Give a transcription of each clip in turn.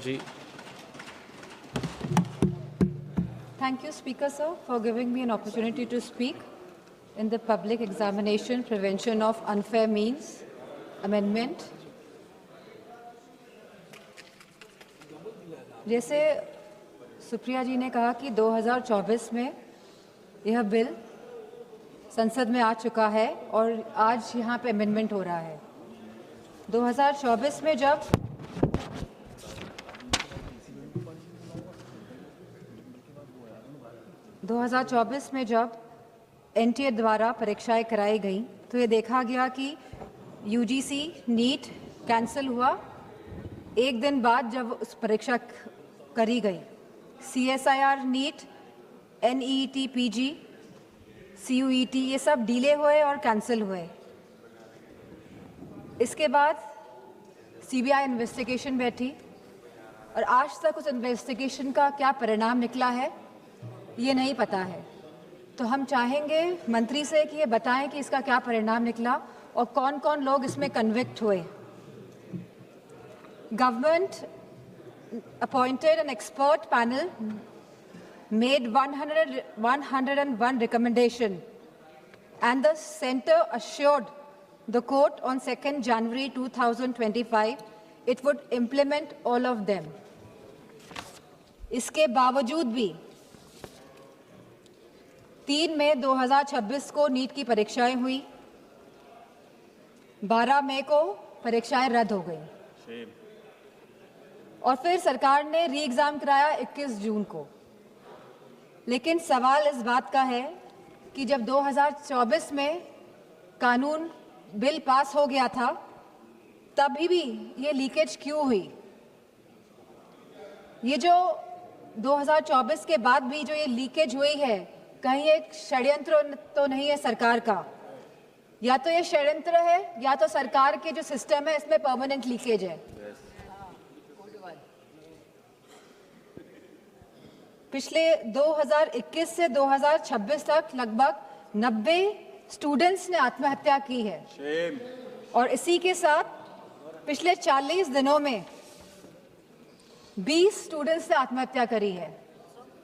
Ji. Thank you, Speaker, sir, for giving me an opportunity to speak in the Public Examination Prevention of Unfair Means Amendment. जैसे सुप्रिया जी ने कहा कि 2024 में यह bill संसद में आ चुका है और आज यहाँ पे अमेंडमेंट हो रहा है। 2024 में जब एनटीए द्वारा परीक्षाएं कराई गई तो ये देखा गया कि यूजीसी नीट कैंसिल हुआ एक दिन बाद जब उस परीक्षा करी गई। CSIR NEET, NET PG, CUET ये सब डिले हुए और कैंसिल हुए। इसके बाद सीबीआई इन्वेस्टिगेशन बैठी और आज तक उस इन्वेस्टिगेशन का क्या परिणाम निकला है ये नहीं पता है। तो हम चाहेंगे मंत्री से कि ये बताएं कि इसका क्या परिणाम निकला और कौन कौन लोग इसमें कन्विक्ट हुए। Government appointed an expert panel, made 101 recommendation, and the Centre assured the court on 2nd January 2025 it would implement all of them. इसके बावजूद भी 3 मई 2026 को नीट की परीक्षाएं हुई, 12 मई को परीक्षाएं रद्द हो गई और फिर सरकार ने री एग्जाम कराया 21 जून को। लेकिन सवाल इस बात का है कि जब 2024 में कानून बिल पास हो गया था तभी भी ये लीकेज क्यों हुई? ये जो 2024 के बाद भी जो ये लीकेज हुई है, कहीं एक षड्यंत्र तो नहीं है सरकार का? या तो ये षड्यंत्र है या तो सरकार के जो सिस्टम है इसमें परमानेंट लीकेज है। पिछले 2021 से 2026 तक लगभग 90 स्टूडेंट्स ने आत्महत्या की है और इसी के साथ पिछले 40 दिनों में 20 स्टूडेंट्स ने आत्महत्या करी है।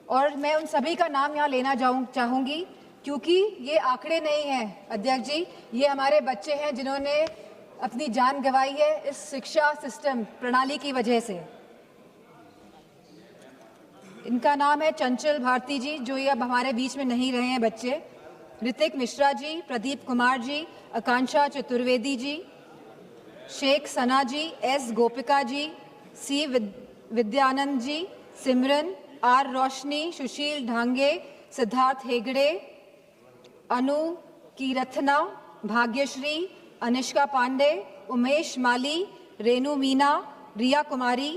और मैं उन सभी का नाम यहाँ लेना चाहूँगी क्योंकि ये आंकड़े नहीं हैं अध्यक्ष जी, ये हमारे बच्चे हैं जिन्होंने अपनी जान गंवाई है इस शिक्षा सिस्टम प्रणाली की वजह से। इनका नाम है चंचल भारती जी, जो ये अब हमारे बीच में नहीं रहे हैं बच्चे, ऋतिक मिश्रा जी, प्रदीप कुमार जी, आकांक्षा चतुर्वेदी जी, शेख सना जी, S Gopika ji, C Vidyanand ji, Simran, are रोशनी, सुशील ढांगे, सिद्धार्थ हेगड़े, अनु कीरथना, भाग्यश्री, अनिष्का पांडे, उमेश माली, रेनू मीना, रिया कुमारी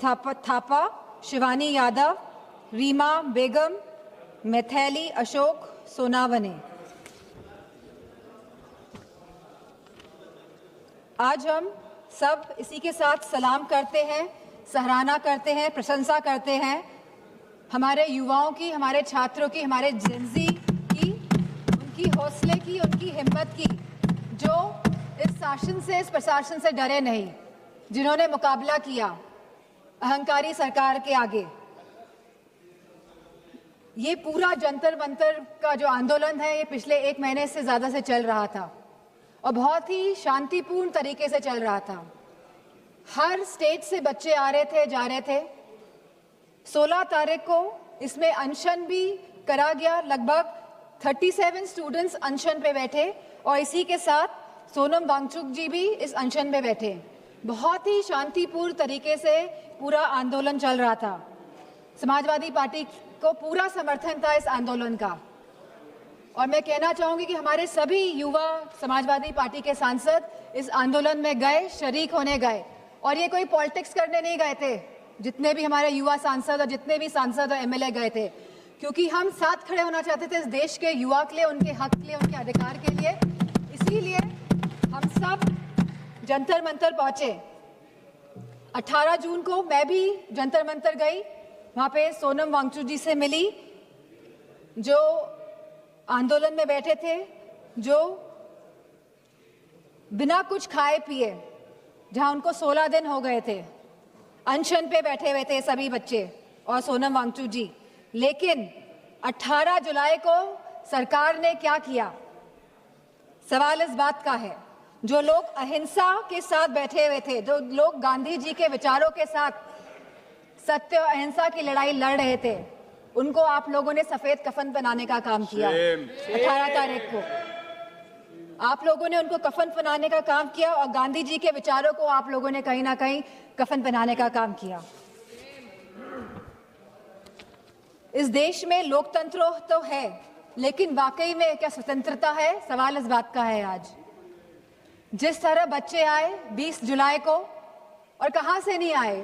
थापा, शिवानी यादव, रीमा बेगम, मैथिली अशोक सोनावने। आज हम सब इसी के साथ सलाम करते हैं, सराहना करते हैं, प्रशंसा करते हैं हमारे युवाओं की, हमारे छात्रों की, हमारे जेनजी की, उनकी हौसले की, उनकी हिम्मत की, जो इस शासन से, इस प्रशासन से डरे नहीं, जिन्होंने मुकाबला किया अहंकारी सरकार के आगे। ये पूरा जंतर मंतर का जो आंदोलन है ये पिछले 1 महीने से ज़्यादा से चल रहा था और बहुत ही शांतिपूर्ण तरीके से चल रहा था। हर स्टेट से बच्चे आ रहे थे, जा रहे थे। 16 तारीख को इसमें अनशन भी करा गया, लगभग 37 स्टूडेंट्स अनशन पे बैठे और इसी के साथ सोनम वांगचुक जी भी इस अनशन में बैठे। बहुत ही शांतिपूर्ण तरीके से पूरा आंदोलन चल रहा था। समाजवादी पार्टी को पूरा समर्थन था इस आंदोलन का और मैं कहना चाहूँगी कि हमारे सभी युवा समाजवादी पार्टी के सांसद इस आंदोलन में गए, शरीक होने गए और ये कोई पॉलिटिक्स करने नहीं गए थे। जितने भी हमारे युवा सांसद और जितने भी सांसद और एमएलए गए थे, क्योंकि हम साथ खड़े होना चाहते थे इस देश के युवा के लिए, उनके हक के लिए, उनके अधिकार के लिए। इसीलिए हम सब जंतर मंतर पहुंचे। 18 जून को मैं भी जंतर मंतर गई, वहाँ पे सोनम वांगचुक जी से मिली जो आंदोलन में बैठे थे, जो बिना कुछ खाए पिए, जहाँ उनको 16 दिन हो गए थे, अनशन पे बैठे हुए थे सभी बच्चे और सोनम वांगचुक जी। लेकिन 18 जुलाई को सरकार ने क्या किया? सवाल इस बात का है, जो लोग अहिंसा के साथ बैठे हुए थे, जो लोग गांधी जी के विचारों के साथ सत्य और अहिंसा की लड़ाई लड़ रहे थे, उनको आप लोगों ने सफेद कफन पहनाने का काम किया। 18 तारीख को आप लोगों ने उनको कफन पहनाने का काम किया और गांधी जी के विचारों को आप लोगों ने कहीं ना कहीं कफन पहनाने का काम किया। इस देश में लोकतंत्र तो है, लेकिन वाकई में क्या स्वतंत्रता है? सवाल इस बात का है आज। जिस तरह बच्चे आए 20 जुलाई को, और कहां से नहीं आए,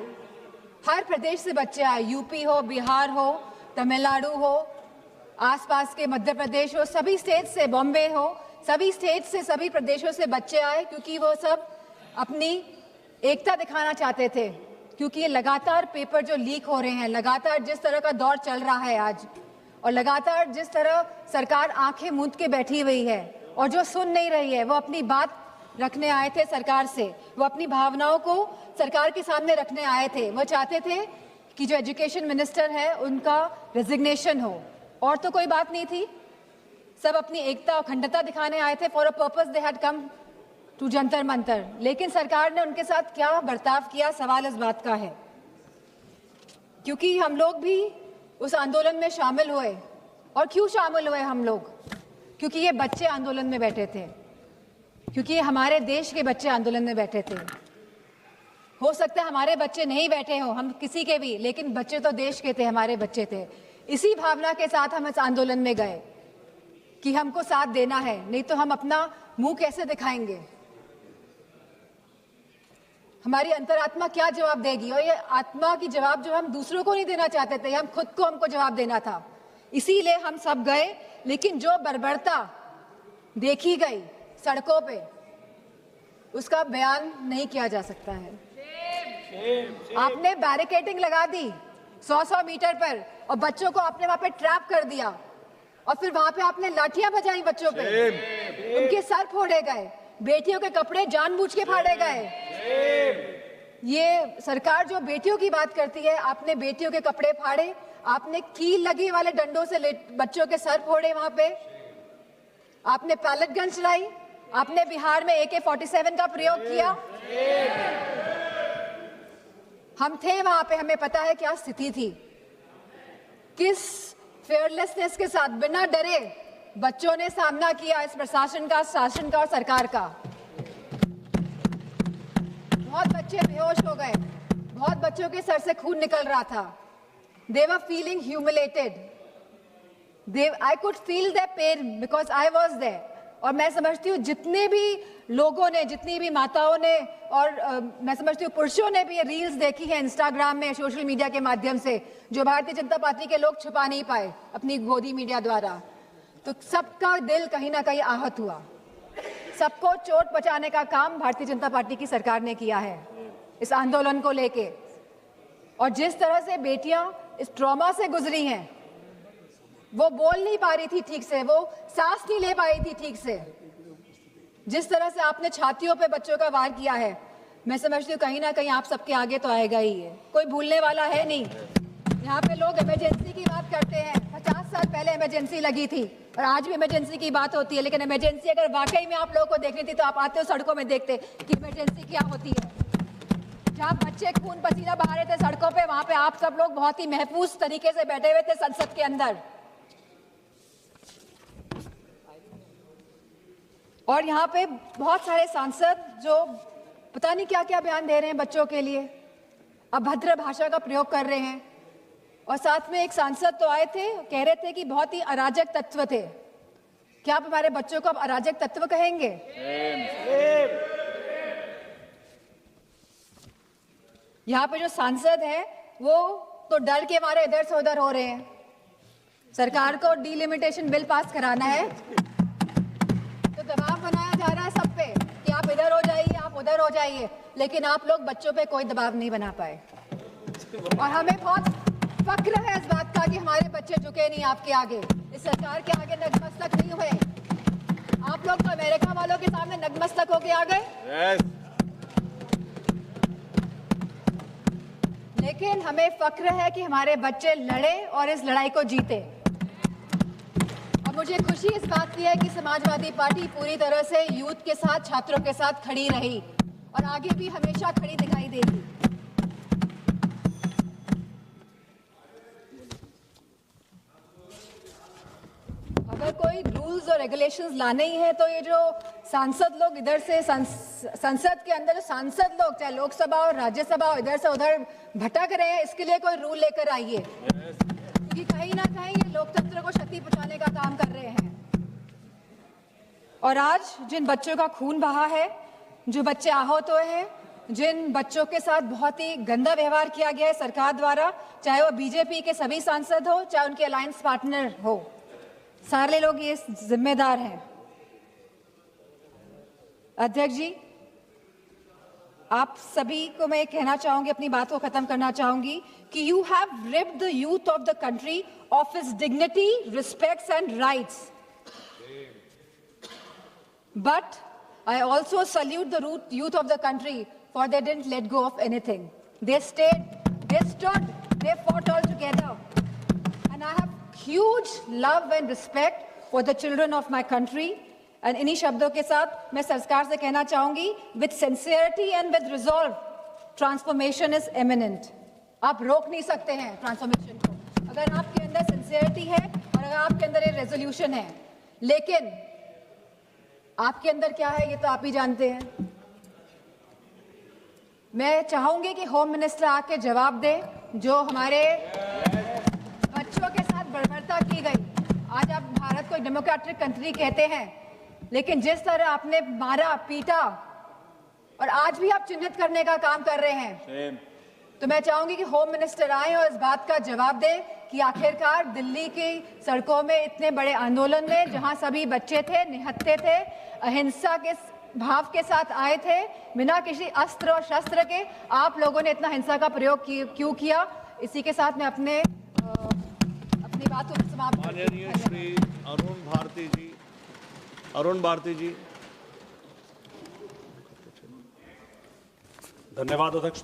हर प्रदेश से बच्चे आए, यूपी हो, बिहार हो, तमिलनाडु हो, आसपास के मध्य प्रदेश हो, सभी स्टेट से, बॉम्बे हो, सभी स्टेट से, सभी प्रदेशों से बच्चे आए, क्योंकि वो सब अपनी एकता दिखाना चाहते थे। क्योंकि ये लगातार पेपर जो लीक हो रहे हैं, लगातार जिस तरह का दौर चल रहा है आज, और लगातार जिस तरह सरकार आंखें मूंद के बैठी हुई है और जो सुन नहीं रही है, वो अपनी बात रखने आए थे सरकार से, वो अपनी भावनाओं को सरकार के सामने रखने आए थे। वो चाहते थे कि जो एजुकेशन मिनिस्टर है उनका रेजिग्नेशन हो, और तो कोई बात नहीं थी। सब अपनी एकता और अखंडता दिखाने आए थे। For a purpose they had come to Jantar Mantar. लेकिन सरकार ने उनके साथ क्या बर्ताव किया, सवाल इस बात का है। क्योंकि हम लोग भी उस आंदोलन में शामिल हुए। और क्यों शामिल हुए हम लोग? क्योंकि ये बच्चे आंदोलन में बैठे थे, क्योंकि हमारे देश के बच्चे आंदोलन में बैठे थे। हो सकता है हमारे बच्चे नहीं बैठे हों, हम किसी के भी, लेकिन बच्चे तो देश के थे, हमारे बच्चे थे। इसी भावना के साथ हम इस आंदोलन में गए कि हमको साथ देना है, नहीं तो हम अपना मुंह कैसे दिखाएंगे? हमारी अंतरात्मा क्या जवाब देगी? और ये आत्मा की जवाब जो हम दूसरों को नहीं देना चाहते थे, हम खुद को हमको जवाब देना था। इसीलिए हम सब गए। लेकिन जो बर्बरता देखी गई सड़कों पे, उसका बयान नहीं किया जा सकता है। आपने बैरिकेडिंग लगा दी 100-100 मीटर पर, और बच्चों को आपने वहां पे ट्रैप कर दिया, और फिर वहां पे आपने लाठियां बजाई बच्चों पे, उनके सर फोड़े गए, बेटियों के कपड़े जानबूझ के फाड़े गए। ये सरकार जो बेटियों की बात करती है, आपने बेटियों के कपड़े फाड़े, आपने कील लगी वाले डंडों से बच्चों के सर फोड़े, वहां पे आपने पैलेट गन चलाई, आपने बिहार में AK-47 का प्रयोग किया। हम थे वहां पे, हमें पता है क्या स्थिति थी। किस फेयरलेसनेस के साथ, बिना डरे बच्चों ने सामना किया इस प्रशासन का, शासन का और सरकार का। बहुत बच्चे बेहोश हो गए, बहुत बच्चों के सर से खून निकल रहा था। They were feeling humiliated. I could feel their pain because I was there. और मैं समझती हूँ जितने भी लोगों ने, जितनी भी माताओं ने, और मैं समझती हूँ पुरुषों ने भी ये रील्स देखी है इंस्टाग्राम में, सोशल मीडिया के माध्यम से, जो भारतीय जनता पार्टी के लोग छुपा नहीं पाए अपनी गोदी मीडिया द्वारा। तो सबका दिल कहीं ना कहीं आहत हुआ। सबको चोट पहुंचाने का काम भारतीय जनता पार्टी की सरकार ने किया है इस आंदोलन को लेके। और जिस तरह से बेटियां इस ट्रॉमा से गुजरी हैं, वो बोल नहीं पा रही थी ठीक से, वो सांस नहीं ले पाई थी ठीक से। जिस तरह से आपने छातियों पे बच्चों का वार किया है, मैं समझती हूँ कहीं ना कहीं आप सबके आगे तो आएगा ही है, कोई भूलने वाला है नहीं। यहाँ पे लोग इमरजेंसी की बात करते हैं, 50 साल पहले इमरजेंसी लगी थी और आज भी इमरजेंसी की बात होती है। लेकिन इमरजेंसी अगर वाकई में आप लोगों को देखनी थी तो आप आते हो सड़कों में, देखते कि इमरजेंसी क्या होती है। जहाँ बच्चे खून पसीना बहा रहे थे सड़कों पे, वहां पे आप सब लोग बहुत ही महफूज तरीके से बैठे हुए थे संसद के अंदर। और यहाँ पे बहुत सारे सांसद जो पता नहीं क्या क्या बयान दे रहे हैं बच्चों के लिए, अभद्र भाषा का प्रयोग कर रहे हैं। और साथ में एक सांसद तो आए थे, कह रहे थे कि बहुत ही अराजक तत्व थे। क्या आप हमारे बच्चों को अब अराजक तत्व कहेंगे? यहाँ पे जो सांसद है वो तो डर के मारे इधर से उधर हो रहे हैं। सरकार को डिलिमिटेशन बिल पास कराना है तो दबाव बनाया जा रहा है सब पे कि आप इधर हो जाइए, आप उधर हो जाइए, लेकिन आप लोग बच्चों पे कोई दबाव नहीं बना पाए। और हमें बहुत फक्र है इस बात का कि हमारे बच्चे झुके नहीं आपके आगे, इस सरकार के आगे नतमस्तक नहीं हुए। आप लोग तो अमेरिका वालों के सामने नतमस्तक होके आ गए। लेकिन हमें फक्र है कि हमारे बच्चे लड़े और इस लड़ाई को जीते। और मुझे खुशी इस बात की है कि समाजवादी पार्टी पूरी तरह से यूथ के साथ, छात्रों के साथ खड़ी रही और आगे भी हमेशा खड़ी दिखाई देगी। अगर कोई रूल्स और रेगुलेशंस लाने ही है तो ये जो सांसद लोग इधर से संसद के अंदर जो सांसद लोग चाहे लोकसभा और राज्यसभा और इधर से उधर भटक रहे हैं, इसके लिए कोई रूल लेकर आइए, क्योंकि कहीं ना कहीं ये लोकतंत्र को क्षति पहुंचाने का काम कर रहे हैं। और आज जिन बच्चों का खून बहा है, जो बच्चे आहत हुए हैं, जिन बच्चों के साथ बहुत ही गंदा व्यवहार किया गया है सरकार द्वारा, चाहे वो बीजेपी के सभी सांसद हो, चाहे उनके अलायंस पार्टनर हो, सारे लोग ये जिम्मेदार हैं। अध्यक्ष जी, आप सभी को मैं कहना चाहूंगी, अपनी बात को खत्म करना चाहूंगी कि you have ripped the youth of the country of its dignity, respects and rights, but I also salute the youth of the country for they didn't let go of anything. They stayed, they stood, they fought all together. And I have huge love and respect for the children of my country. And इन्हीं शब्दों के साथ मैं सरकार से कहना चाहूंगी, with sincerity and with resolve, transformation is imminent. आप रोक नहीं सकते हैं ट्रांसफॉर्मेशन को, अगर आपके अंदर sincerity है और अगर आपके अंदर ये resolution है। लेकिन आपके अंदर क्या है ये तो आप ही जानते हैं। मैं चाहूंगी कि होम मिनिस्टर आके जवाब दे, जो हमारे बच्चों के साथ बर्बरता की गई। आज आप भारत को डेमोक्रेटिक कंट्री कहते हैं, लेकिन जिस तरह आपने मारा, पीटा और आज भी आप चिन्हित करने का काम कर रहे हैं, तो मैं चाहूंगी कि होम मिनिस्टर आए और इस बात का जवाब दे कि आखिरकार दिल्ली की सड़कों में इतने बड़े आंदोलन में, जहां सभी बच्चे थे, निहत्थे थे, अहिंसा के भाव के साथ आए थे, बिना किसी अस्त्र और शस्त्र के, आप लोगों ने इतना हिंसा का प्रयोग क्यों किया? इसी के साथ मैं अपनी बात को समाप्त करती हूं। माननीय श्री अरुण भारती जी। धन्यवाद अध्यक्ष।